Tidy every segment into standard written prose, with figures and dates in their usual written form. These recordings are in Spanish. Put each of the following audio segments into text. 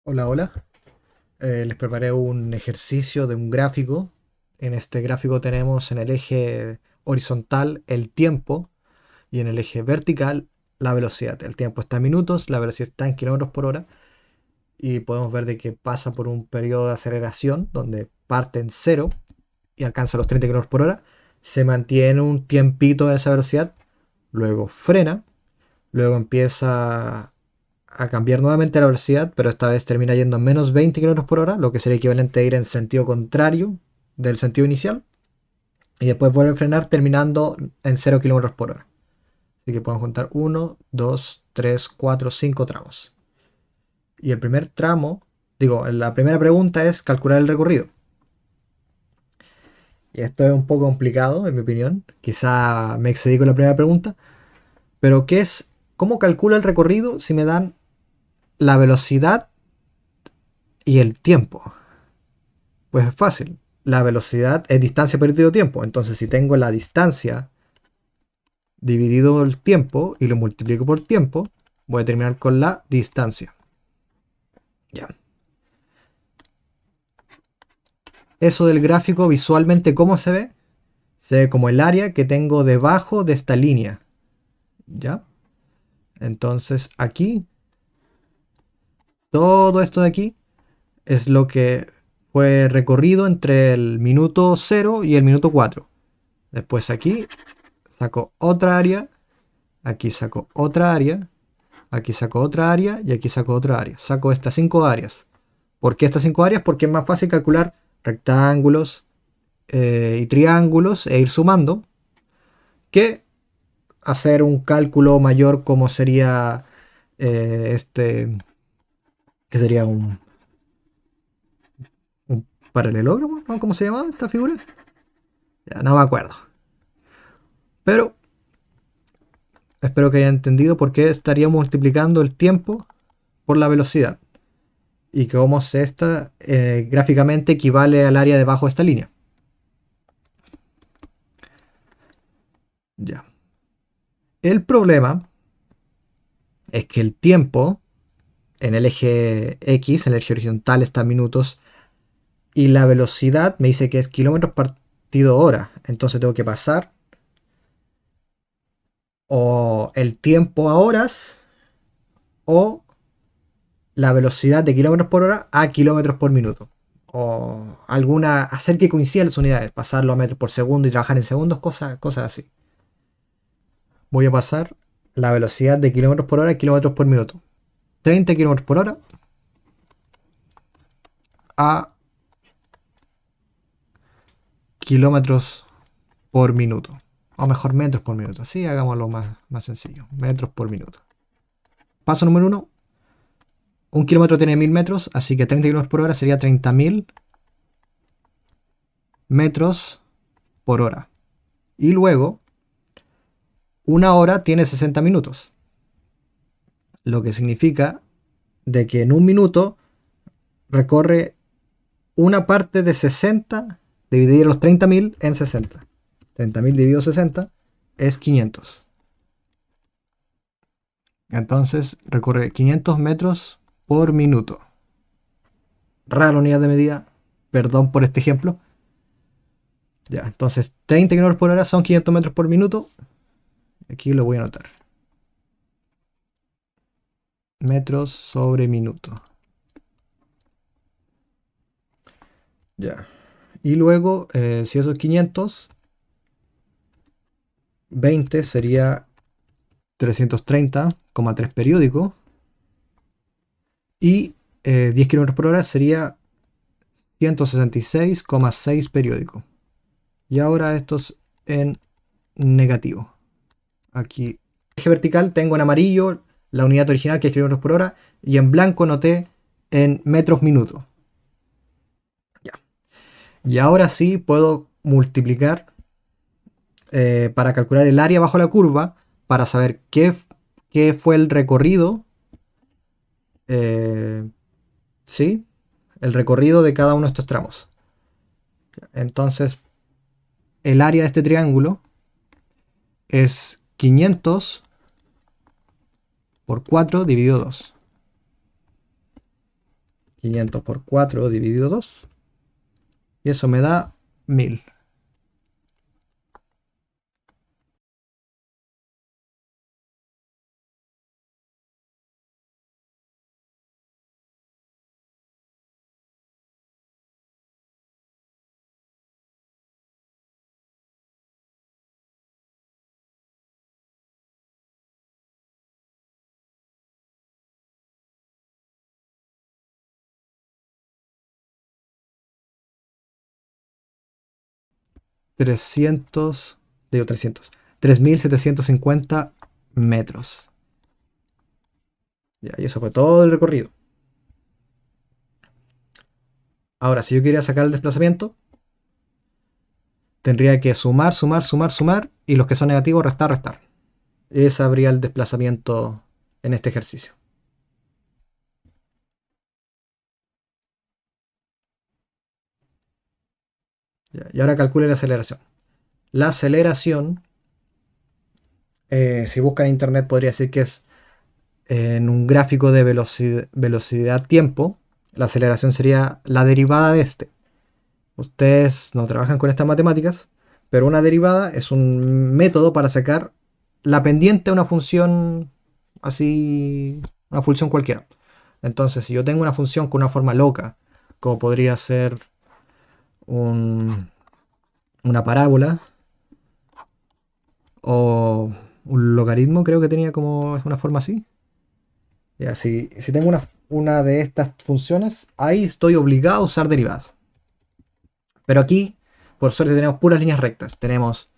Hola, hola. Les preparé un ejercicio de un gráfico. En este gráfico tenemos en el eje horizontal el tiempo y en el eje vertical la velocidad. El tiempo está en minutos, la velocidad está en kilómetros por hora y podemos ver de que pasa por un periodo de aceleración donde parte en cero y alcanza los 30 kilómetros por hora. Se mantiene un tiempito a esa velocidad, luego frena, luego empieza a cambiar nuevamente la velocidad, pero esta vez termina yendo a menos 20 kilómetros por hora, lo que sería equivalente a ir en sentido contrario del sentido inicial, y después vuelve a frenar terminando en 0 kilómetros por hora. Así que podemos contar uno, 2, 3, 4, 5 tramos. Y el primer tramo, digo, la primera pregunta es calcular el recorrido. Y esto es un poco complicado, en mi opinión. Quizá me excedí con la primera pregunta. Pero ¿qué es? ¿Cómo calculo el recorrido si me dan la velocidad y el tiempo? Pues es fácil. La velocidad es distancia perdido tiempo. Entonces, si tengo la distancia dividido el tiempo y lo multiplico por tiempo, voy a terminar con la distancia. Ya. Eso del gráfico visualmente, ¿cómo se ve? Se ve como el área que tengo debajo de esta línea. ¿Ya? Entonces, aquí, todo esto de aquí es lo que fue recorrido entre el minuto 0 y el minuto 4. Después aquí saco otra área, aquí saco otra área, aquí saco otra área y aquí saco otra área. Saco estas 5 áreas. ¿Por qué estas 5 áreas? Porque es más fácil calcular rectángulos y triángulos e ir sumando que hacer un cálculo mayor como sería que sería un paralelogramo, ¿no? ¿Cómo se llama esta figura? Ya no me acuerdo. Pero espero que hayan entendido por qué estaríamos multiplicando el tiempo por la velocidad. Y que cómo se esta gráficamente equivale al área debajo de esta línea. Ya. El problema es que el tiempo en el eje X, en el eje horizontal, está en minutos y la velocidad me dice que es kilómetros partido hora. Entonces tengo que pasar o el tiempo a horas o la velocidad de kilómetros por hora a kilómetros por minuto. O alguna, hacer que coincidan las unidades, pasarlo a metros por segundo y trabajar en segundos, cosas así. Voy a pasar la velocidad de kilómetros por hora a kilómetros por minuto. 30 kilómetros por hora a kilómetros por minuto. O mejor, metros por minuto. Así hagámoslo más sencillo. Metros por minuto. Paso número uno. Un kilómetro tiene 1000 metros, así que 30 kilómetros por hora sería 30.000 metros por hora. Y luego, una hora tiene 60 minutos. Lo que significa de que en un minuto recorre una parte de 60, dividir los 30.000 en 60. 30.000 dividido 60 es 500. Entonces recorre 500 metros por minuto. Rara unidad de medida, perdón por este ejemplo. Ya, entonces 30 kilómetros por hora son 500 metros por minuto. Aquí lo voy a anotar. Metros sobre minuto. Ya. Y luego, si eso es 500, 20 sería 330,3 periódico. Y 10 kilómetros por hora sería 166,6 periódico. Y ahora estos en negativo. Aquí, eje vertical, tengo en amarillo la unidad original que es kilómetros por hora y en blanco noté en metros minuto. Ya. Y ahora sí puedo multiplicar para calcular el área bajo la curva para saber qué fue el recorrido. eh, ¿Sí? El recorrido de cada uno de estos tramos. Entonces, el área de este triángulo es 500 por 4 dividido 2. 500 por 4 dividido 2. Y eso me da 1000. Trescientos, digo 3750 metros. Ya, y eso fue todo el recorrido. Ahora, si yo quería sacar el desplazamiento, tendría que sumar, sumar, sumar, sumar, y los que son negativos, restar, restar. Ese habría el desplazamiento en este ejercicio. Ya, y ahora calcule la aceleración. La aceleración, si buscan en internet, podría decir que es en un gráfico de velocidad-tiempo. La aceleración sería la derivada de este. Ustedes no trabajan con estas matemáticas, pero una derivada es un método para sacar la pendiente a una función así, una función cualquiera. Entonces, si yo tengo una función con una forma loca, como podría ser un- una parábola o un logaritmo, creo que tenía como una forma así. Ya, si tengo una de estas funciones, ahí estoy obligado a usar derivadas. Pero aquí, por suerte, tenemos puras líneas rectas. Tenemos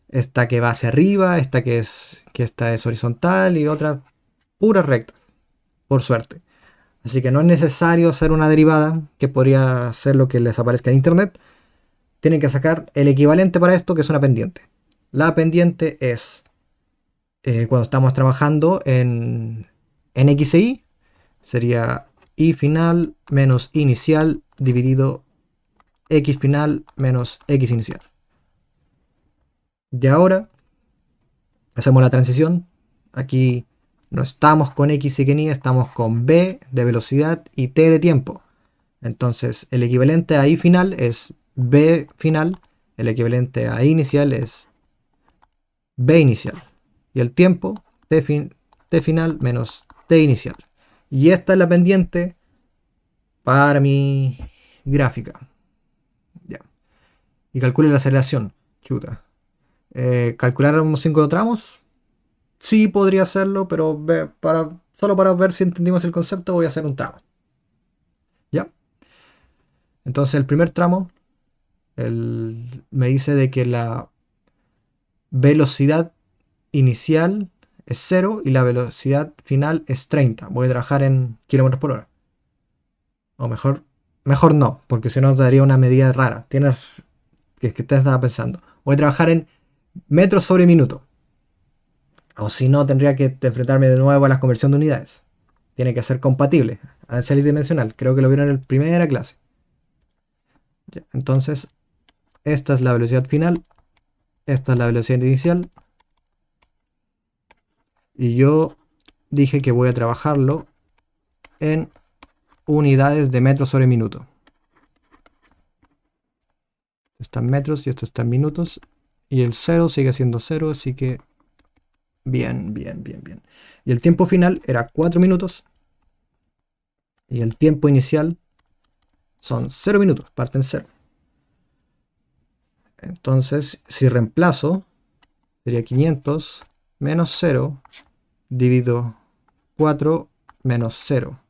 esta que va hacia arriba, que esta es horizontal y otra puras rectas, por suerte. Así que no es necesario hacer una derivada, que podría ser lo que les aparezca en internet. Tienen que sacar el equivalente para esto, que es una pendiente. La pendiente es cuando estamos trabajando en X e Y, sería Y final menos inicial dividido X final menos X inicial. Y ahora hacemos la transición. Aquí no estamos con X y Y, estamos con B de velocidad y T de tiempo. Entonces el equivalente a I final es B final, el equivalente a I inicial es B inicial. Y el tiempo, T final menos T inicial. Y esta es la pendiente para mi gráfica. Ya. Y calcule la aceleración. Chuta. ¿Calcular unos 5 tramos? Sí, podría hacerlo, pero solo para ver si entendimos el concepto voy a hacer un tramo. ¿Ya? Entonces el primer tramo me dice de que la velocidad inicial es 0 y la velocidad final es 30. Voy a trabajar en kilómetros por hora. O mejor no, porque si no te daría una medida rara. Tienes que te estaba pensando. Voy a trabajar en metros sobre minuto. O si no, tendría que enfrentarme de nuevo a la conversión de unidades. Tiene que ser compatible. Al ser dimensional. Creo que lo vieron en la primera clase. Ya, entonces, esta es la velocidad final. Esta es la velocidad inicial. Y yo dije que voy a trabajarlo en unidades de metros sobre minuto. Está en metros y esto está en minutos. Y el 0 sigue siendo 0, así que bien, bien, bien, bien. Y el tiempo final era 4 minutos. Y el tiempo inicial son 0 minutos, parten 0. Entonces, si reemplazo, sería 500 menos 0 dividido 4 menos 0.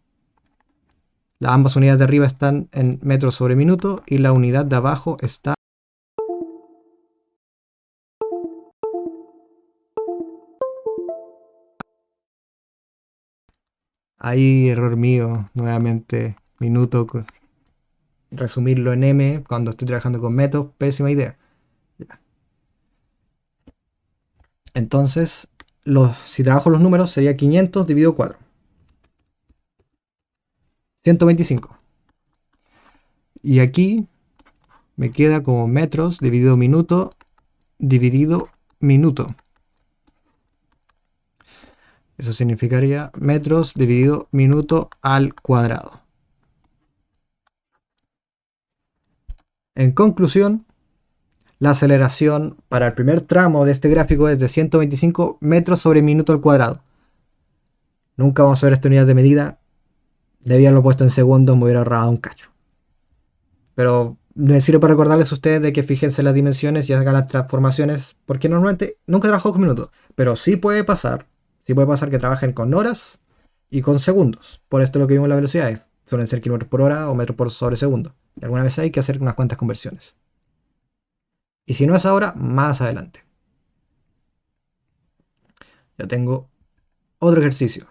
Ambas unidades de arriba están en metros sobre minuto y la unidad de abajo está... Ahí, error mío, nuevamente, minuto, resumirlo en M cuando estoy trabajando con metros, pésima idea. Ya. Entonces, si trabajo los números, sería 500 dividido 4. 125. Y aquí me queda como metros dividido minuto. Eso significaría metros dividido minuto al cuadrado. En conclusión, la aceleración para el primer tramo de este gráfico es de 125 metros sobre minuto al cuadrado. Nunca vamos a ver esta unidad de medida. Debía haberlo puesto en segundos, me hubiera ahorrado un cacho. Pero me sirve para recordarles a ustedes de que fíjense las dimensiones y hagan las transformaciones, porque normalmente nunca trabajo con minutos, pero sí puede pasar que trabajen con horas y con segundos. Por esto lo que vimos en las velocidades suelen ser kilómetros por hora o metros por sobre segundo. Y alguna vez hay que hacer unas cuantas conversiones. Y si no es ahora, más adelante. Ya tengo otro ejercicio.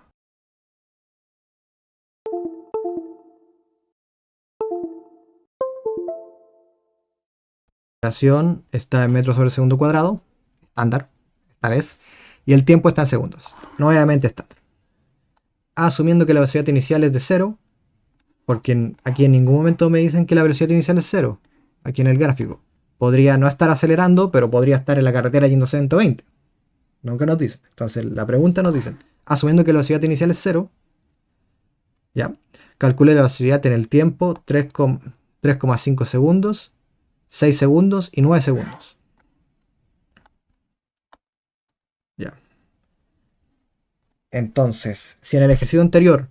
La aceleración está en metros sobre segundo cuadrado, estándar, esta vez, y el tiempo está en segundos, nuevamente estándar. Asumiendo que la velocidad inicial es de cero, porque aquí en ningún momento me dicen que la velocidad inicial es cero, aquí en el gráfico. Podría no estar acelerando, pero podría estar en la carretera yendo a 120. Nunca nos dicen. Entonces la pregunta nos dicen, asumiendo que la velocidad inicial es cero, ya, calcule la velocidad en el tiempo 3,5 segundos, 6 segundos y 9 segundos. Ya. Entonces, si en el ejercicio anterior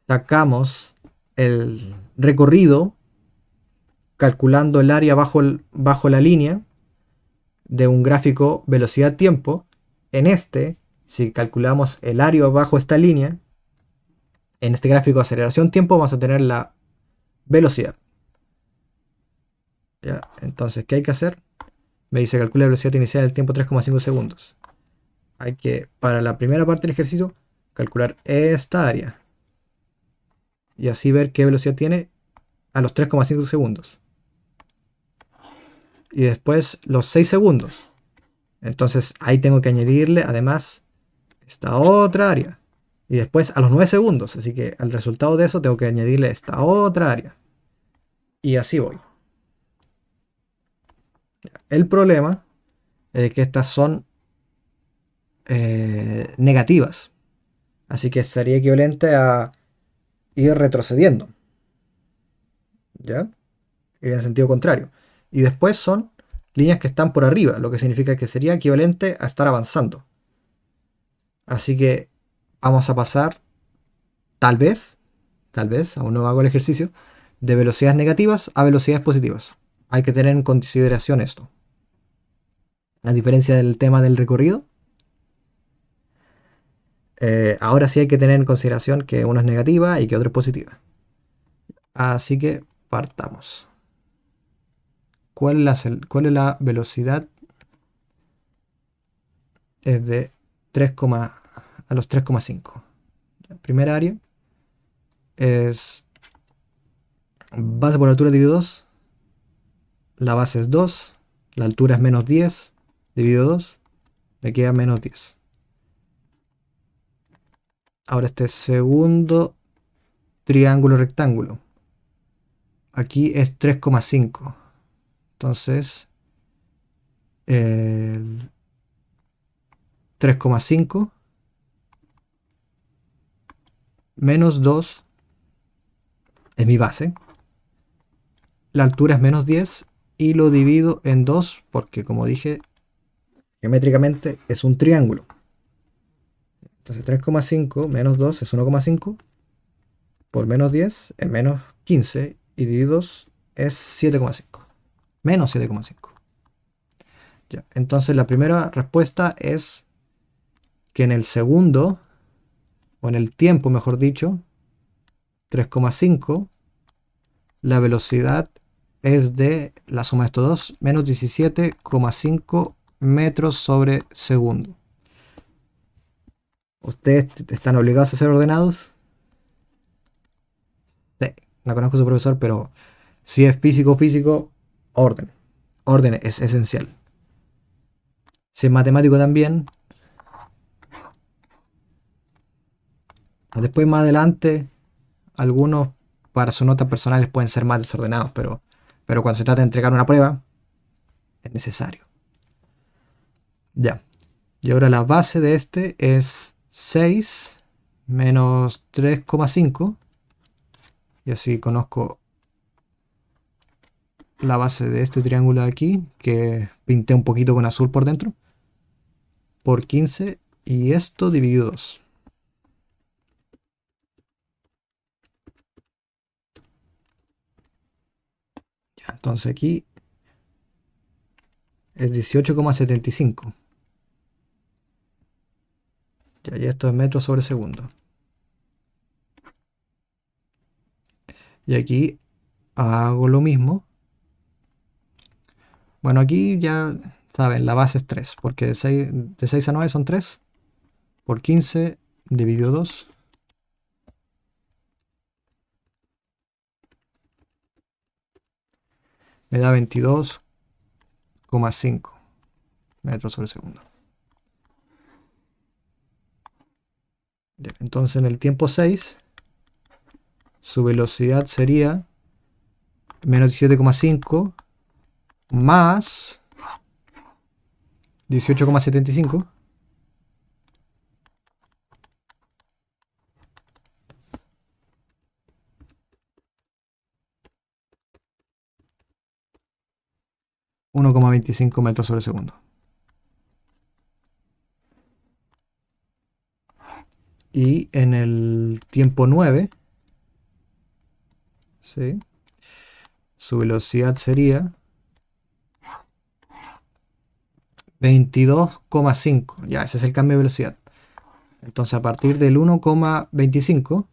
sacamos el recorrido calculando el área bajo la línea de un gráfico velocidad-tiempo, en este, si calculamos el área bajo esta línea, en este gráfico de aceleración-tiempo vamos a tener la velocidad. ¿Ya? Entonces, ¿qué hay que hacer? Me dice calcula la velocidad inicial del tiempo 3,5 segundos. Hay que, para la primera parte del ejercicio, calcular esta área. Y así ver qué velocidad tiene a los 3,5 segundos. Y después los 6 segundos. Entonces ahí tengo que añadirle además esta otra área. Y después a los 9 segundos. Así que al resultado de eso tengo que añadirle esta otra área. Y así voy. El problema es que estas son negativas. Así que sería equivalente a ir retrocediendo. ¿Ya? Ir en sentido contrario. Y después son líneas que están por arriba, lo que significa que sería equivalente a estar avanzando. Así que vamos a pasar, tal vez, aún no hago el ejercicio, de velocidades negativas a velocidades positivas. Hay que tener en consideración esto. A diferencia del tema del recorrido, ahora sí hay que tener en consideración que uno es negativa y que otro es positiva. Así que partamos. ¿Cuál es la velocidad? Es de 3, a los 3,5. La primera área es base por altura dividido 2. La base es 2. La altura es menos 10 dividido 2. Me queda menos 10. Ahora este segundo triángulo rectángulo. Aquí es 3,5. Entonces, el 3,5 menos 2 es mi base. La altura es menos 10 y lo divido en 2 porque, como dije, geométricamente es un triángulo. Entonces 3,5 menos 2 es 1,5 por menos 10 es menos 15 y dividido 2 es 7,5. Menos 7,5. Ya. Entonces la primera respuesta es que en el segundo, o en el tiempo mejor dicho, 3,5, la velocidad es de la suma de estos dos, menos 17,5 metros sobre segundo. ¿Ustedes están obligados a ser ordenados? Sí, no conozco a su profesor, pero si es físico, orden. Orden es esencial. Si es matemático también. Después más adelante, algunos para sus notas personales pueden ser más desordenados, pero cuando se trata de entregar una prueba, es necesario. Ya. Y ahora la base de este es 6 menos 3,5. Y así conozco la base de este triángulo de aquí, que pinté un poquito con azul por dentro, por 15, y esto dividido 2. Ya, entonces aquí es 18,75. Ya, y esto es metros sobre segundo. Y aquí hago lo mismo. Bueno, aquí ya saben, la base es 3, porque de 6 a 9 son 3, por 15 dividido 2, me da 22,5 metros sobre segundo. Ya, entonces en el tiempo 6, su velocidad sería menos 17,5 más 18,75. 1,25 metros sobre segundo. Y en el tiempo 9, ¿sí?, su velocidad sería 22,5. Ya, ese es el cambio de velocidad. Entonces a partir del 1,25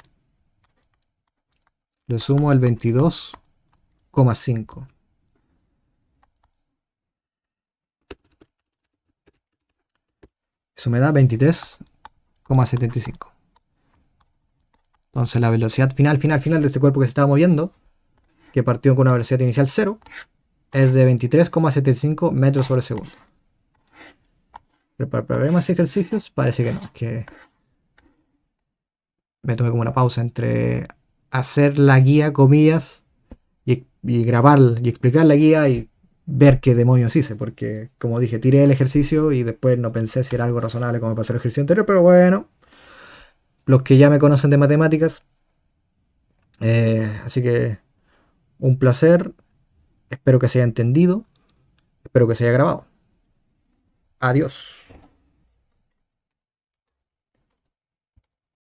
le sumo el 22,5. Eso me da 23,75. Entonces la velocidad final de este cuerpo que se estaba moviendo, que partió con una velocidad inicial 0, es de 23,75 metros sobre segundo. Pero para problemas y ejercicios parece que no, que me tomé como una pausa entre hacer la guía, comillas, y grabar y explicar la guía y ver qué demonios hice, porque como dije, tiré el ejercicio y después no pensé si era algo razonable como pasó el ejercicio anterior, pero bueno, los que ya me conocen de matemáticas, así que un placer, espero que se haya entendido, espero que se haya grabado. Adiós.